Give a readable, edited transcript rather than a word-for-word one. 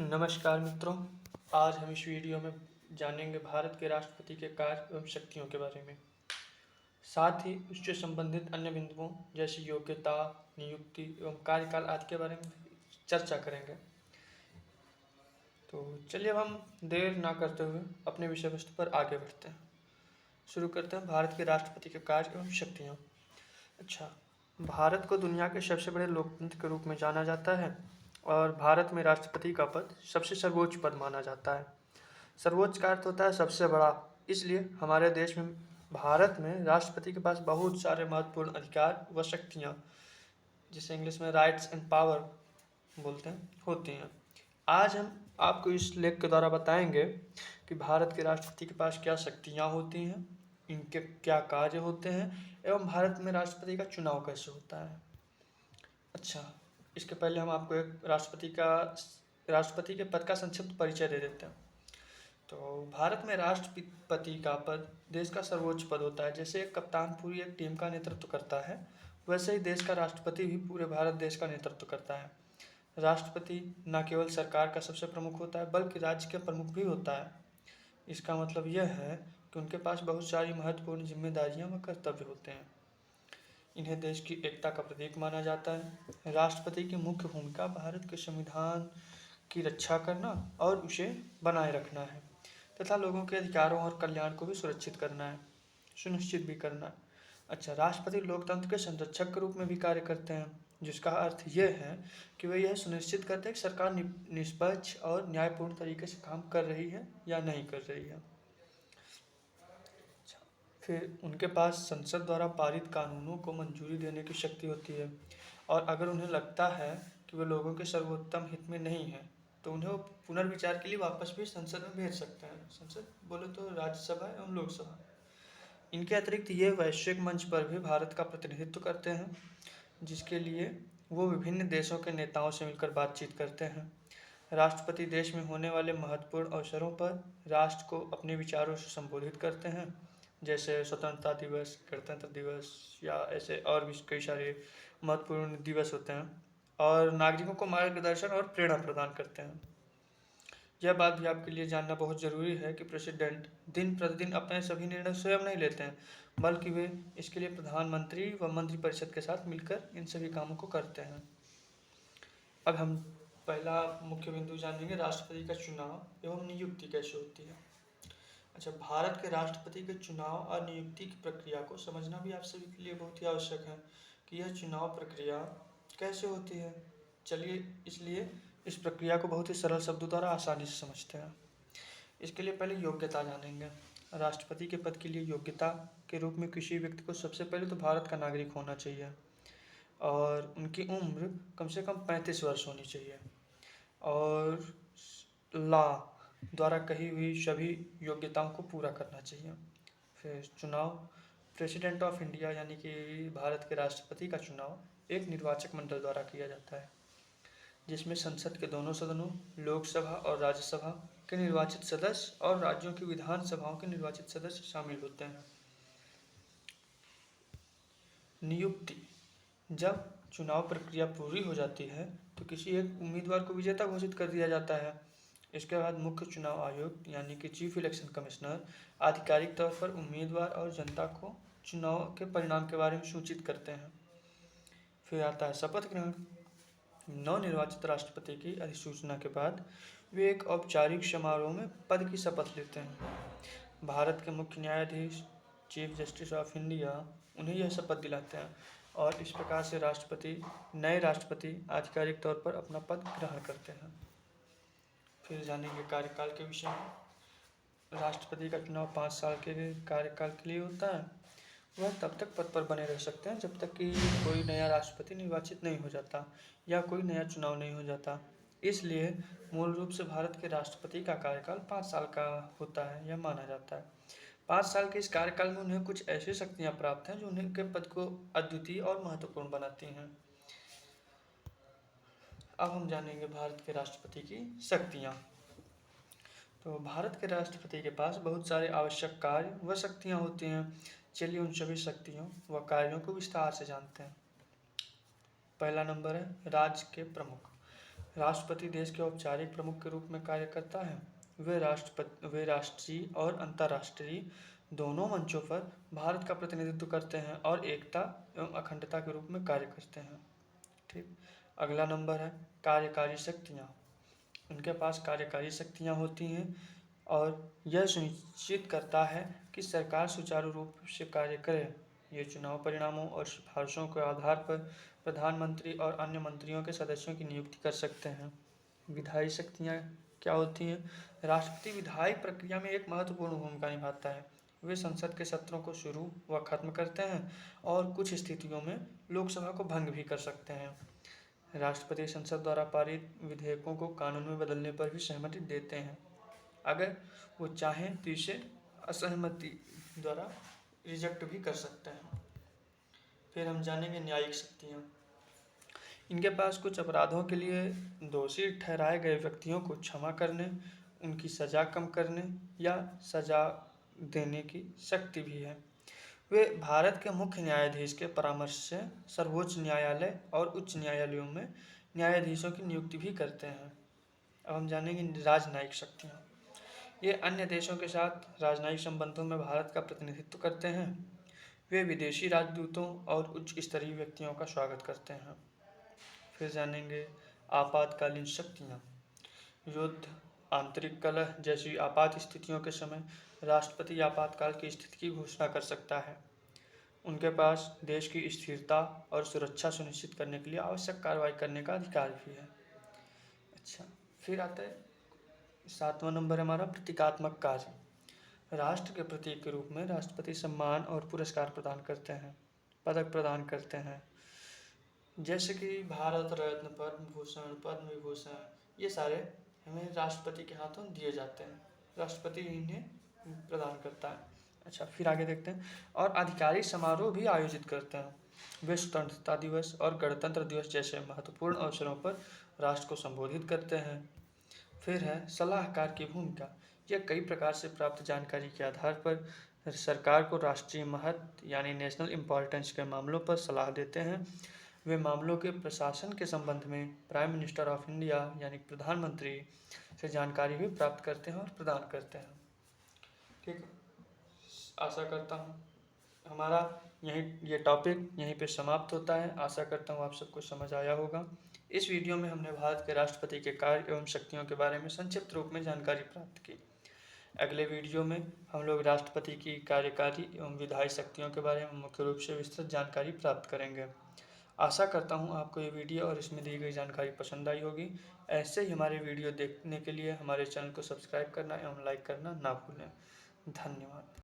नमस्कार मित्रों। आज हम इस वीडियो में जानेंगे भारत के राष्ट्रपति के कार्य एवं शक्तियों के बारे में, साथ ही उससे संबंधित अन्य बिंदुओं जैसे योग्यता, नियुक्ति एवं कार्यकाल आदि के बारे में चर्चा करेंगे। तो चलिए अब हम देर ना करते हुए अपने विषय वस्तु पर आगे बढ़ते हैं। शुरू करते हैं भारत के राष्ट्रपति के कार्य एवं शक्तियाँ। अच्छा, भारत को दुनिया के सबसे बड़े लोकतंत्र के रूप में जाना जाता है और भारत में राष्ट्रपति का पद सबसे सर्वोच्च पद माना जाता है। सर्वोच्च का अर्थ होता है सबसे बड़ा, इसलिए हमारे देश में भारत में राष्ट्रपति के पास बहुत सारे महत्वपूर्ण अधिकार व शक्तियाँ, जिसे इंग्लिश में राइट्स एंड पावर बोलते हैं, होती हैं। आज हम आपको इस लेख के द्वारा बताएंगे कि भारत के राष्ट्रपति के पास क्या शक्तियाँ होती हैं, इनके क्या कार्य होते हैं एवं भारत में राष्ट्रपति का चुनाव कैसे होता है। अच्छा, इसके पहले हम आपको एक राष्ट्रपति के पद का संक्षिप्त परिचय दे देते हैं। तो भारत में राष्ट्रपति का पद देश का सर्वोच्च पद होता है। जैसे एक कप्तान पूरी एक टीम का नेतृत्व करता है, वैसे ही देश का राष्ट्रपति भी पूरे भारत देश का नेतृत्व करता है। राष्ट्रपति न केवल सरकार का सबसे प्रमुख होता है बल्कि राज्य के प्रमुख भी होता है। इसका मतलब यह है कि उनके पास बहुत सारी महत्वपूर्ण जिम्मेदारियां व कर्तव्य होते हैं। इन्हें देश की एकता का प्रतीक माना जाता है। राष्ट्रपति की मुख्य भूमिका भारत के संविधान की रक्षा करना और उसे बनाए रखना है तथा लोगों के अधिकारों और कल्याण को भी सुनिश्चित भी करना है। अच्छा, राष्ट्रपति लोकतंत्र के संरक्षक के रूप में भी कार्य करते हैं, जिसका अर्थ यह है कि वे यह सुनिश्चित करते हैं कि सरकार निष्पक्ष और न्यायपूर्ण तरीके से काम कर रही है या नहीं कर रही है। फिर उनके पास संसद द्वारा पारित कानूनों को मंजूरी देने की शक्ति होती है और अगर उन्हें लगता है कि वे लोगों के सर्वोत्तम हित में नहीं है तो उन्हें वो पुनर्विचार के लिए वापस भी संसद में भेज सकते हैं। संसद बोले तो राज्यसभा एवं लोकसभा। इनके अतिरिक्त ये वैश्विक मंच पर भी भारत का प्रतिनिधित्व करते हैं, जिसके लिए वो विभिन्न देशों के नेताओं से मिलकर बातचीत करते हैं। राष्ट्रपति देश में होने वाले महत्वपूर्ण अवसरों पर राष्ट्र को अपने विचारों से संबोधित करते हैं, जैसे स्वतंत्रता दिवस, गणतंत्र दिवस या ऐसे और भी कई सारे महत्वपूर्ण दिवस होते हैं, और नागरिकों को मार्गदर्शन और प्रेरणा प्रदान करते हैं। यह बात भी आपके लिए जानना बहुत ज़रूरी है कि प्रेसिडेंट दिन प्रतिदिन अपने सभी निर्णय स्वयं नहीं लेते हैं, बल्कि वे इसके लिए प्रधानमंत्री व मंत्रिपरिषद के साथ मिलकर इन सभी कामों को करते हैं। अब हम पहला मुख्य बिंदु जानेंगे, राष्ट्रपति का चुनाव एवं नियुक्ति कैसे होती है। अच्छा, भारत के राष्ट्रपति के चुनाव और नियुक्ति की प्रक्रिया को समझना भी आप सभी के लिए बहुत ही आवश्यक है कि यह चुनाव प्रक्रिया कैसे होती है। चलिए इसलिए इस प्रक्रिया को बहुत ही सरल शब्दों द्वारा आसानी से समझते हैं। इसके लिए पहले योग्यता जानेंगे। राष्ट्रपति के पद के लिए योग्यता के रूप में किसी व्यक्ति को सबसे पहले तो भारत का नागरिक होना चाहिए और उनकी उम्र कम से कम 35 वर्ष होनी चाहिए और लॉ द्वारा कही हुई सभी योग्यताओं को पूरा करना चाहिए। फिर चुनाव, प्रेसिडेंट ऑफ इंडिया यानी कि भारत के राष्ट्रपति का चुनाव एक निर्वाचक मंडल द्वारा किया जाता है, जिसमें संसद के दोनों सदनों, लोकसभा और राज्यसभा के निर्वाचित सदस्य और राज्यों की विधानसभाओं के निर्वाचित सदस्य शामिल होते हैं। नियुक्ति, जब चुनाव प्रक्रिया पूरी हो जाती है तो किसी एक उम्मीदवार को विजेता घोषित कर दिया जाता है। इसके बाद मुख्य चुनाव आयुक्त यानी कि चीफ इलेक्शन कमिश्नर आधिकारिक तौर पर उम्मीदवार और जनता को चुनाव के परिणाम के बारे में सूचित करते हैं। फिर आता है शपथ ग्रहण। नवनिर्वाचित राष्ट्रपति की अधिसूचना के बाद वे एक औपचारिक समारोह में पद की शपथ लेते हैं। भारत के मुख्य न्यायाधीश, चीफ जस्टिस ऑफ इंडिया, उन्हें यह शपथ दिलाते हैं और इस प्रकार से नए राष्ट्रपति आधिकारिक तौर पर अपना पद ग्रहण करते हैं। फिर जानेंगे कार्यकाल के विषय में। राष्ट्रपति का चुनाव 5 साल के कार्यकाल के लिए होता है। वह तब तक पद पर बने रह सकते हैं जब तक कि कोई नया राष्ट्रपति निर्वाचित नहीं हो जाता या कोई नया चुनाव नहीं हो जाता। इसलिए मूल रूप से भारत के राष्ट्रपति का कार्यकाल 5 साल का होता है, यह माना जाता है। 5 साल के इस कार्यकाल में उन्हें कुछ ऐसी शक्तियाँ प्राप्त हैं जो उनके पद को अद्वितीय और महत्वपूर्ण बनाती हैं। अब हम जानेंगे भारत के राष्ट्रपति की शक्तियाँ। तो भारत के राष्ट्रपति के पास बहुत सारे आवश्यक कार्य व शक्तियाँ होती हैं। चलिए उन सभी शक्तियों व कार्यों को विस्तार से जानते हैं। पहला नंबर है राज्य के प्रमुख। राष्ट्रपति देश के औपचारिक प्रमुख के रूप में कार्य करता है। वे राष्ट्रीय और अंतर्राष्ट्रीय दोनों मंचों पर भारत का प्रतिनिधित्व करते हैं और एकता एवं अखंडता के रूप में कार्य करते हैं। ठीक, अगला नंबर है कार्यकारी शक्तियाँ। उनके पास कार्यकारी शक्तियाँ होती हैं और यह सुनिश्चित करता है कि सरकार सुचारू रूप से कार्य करे। ये चुनाव परिणामों और सिफारिशों के आधार पर प्रधानमंत्री और अन्य मंत्रियों के सदस्यों की नियुक्ति कर सकते हैं। विधायी शक्तियाँ क्या होती हैं? राष्ट्रपति विधायी प्रक्रिया में एक महत्वपूर्ण भूमिका निभाता है। वे संसद के सत्रों को शुरू व खत्म करते हैं और कुछ स्थितियों में लोकसभा को भंग भी कर सकते हैं। राष्ट्रपति संसद द्वारा पारित विधेयकों को कानून में बदलने पर भी सहमति देते हैं। अगर वो चाहें तो इसे असहमति द्वारा रिजेक्ट भी कर सकते हैं। फिर हम जानेंगे न्यायिक शक्तियाँ। इनके पास कुछ अपराधों के लिए दोषी ठहराए गए व्यक्तियों को क्षमा करने, उनकी सज़ा कम करने या सज़ा देने की शक्ति भी है। वे भारत के मुख्य न्यायाधीश के परामर्श से सर्वोच्च न्यायालय और उच्च न्यायालयों में न्यायाधीशों की नियुक्ति भी करते हैं। अब हम जानेंगे राजनयिक शक्तियाँ। ये अन्य देशों के साथ राजनयिक संबंधों में भारत का प्रतिनिधित्व करते हैं। वे विदेशी राजदूतों और उच्च स्तरीय व्यक्तियों का स्वागत करते हैं। फिर जानेंगे आपातकालीन शक्तियाँ। युद्ध, आंतरिक कलह जैसी आपात स्थितियों के समय राष्ट्रपति आपातकाल की स्थिति की घोषणा कर सकता है। उनके पास देश की स्थिरता और सुरक्षा सुनिश्चित करने के लिए आवश्यक कार्रवाई करने का अधिकार भी है। अच्छा, फिर आता है 7वां नंबर हमारा प्रतीकात्मक कार्य। राष्ट्र के प्रतीक के रूप में राष्ट्रपति सम्मान और पुरस्कार प्रदान करते हैं, पदक प्रदान करते हैं, जैसे कि भारत रत्न, पद्म भूषण, पद्म विभूषण, ये सारे हमें राष्ट्रपति के हाथों दिए जाते हैं। राष्ट्रपति इन्हें प्रदान करता है। अच्छा, फिर आगे देखते हैं। और आधिकारिक समारोह भी आयोजित करते हैं। वे स्वतंत्रता दिवस और गणतंत्र दिवस जैसे महत्वपूर्ण अवसरों पर राष्ट्र को संबोधित करते हैं। फिर है सलाहकार की भूमिका। यह कई प्रकार से प्राप्त जानकारी के आधार पर सरकार को राष्ट्रीय महत्व यानी नेशनल इम्पोर्टेंस के मामलों पर सलाह देते हैं। वे मामलों के प्रशासन के संबंध में प्राइम मिनिस्टर ऑफ इंडिया यानी प्रधानमंत्री से जानकारी भी प्राप्त करते हैं और प्रदान करते हैं। ठीक, आशा करता हूँ हमारा ये टॉपिक यहीं पे समाप्त होता है। आशा करता हूँ आप सबको समझ आया होगा। इस वीडियो में हमने भारत के राष्ट्रपति के कार्य एवं शक्तियों के बारे में संक्षिप्त रूप में जानकारी प्राप्त की। अगले वीडियो में हम लोग राष्ट्रपति की कार्यकारी एवं विधायी शक्तियों के बारे में मुख्य रूप से विस्तृत जानकारी प्राप्त करेंगे। आशा करता हूँ आपको ये वीडियो और इसमें दी गई जानकारी पसंद आई होगी। ऐसे ही हमारे वीडियो देखने के लिए हमारे चैनल को सब्सक्राइब करना एवं लाइक करना ना भूलें। धन्यवाद।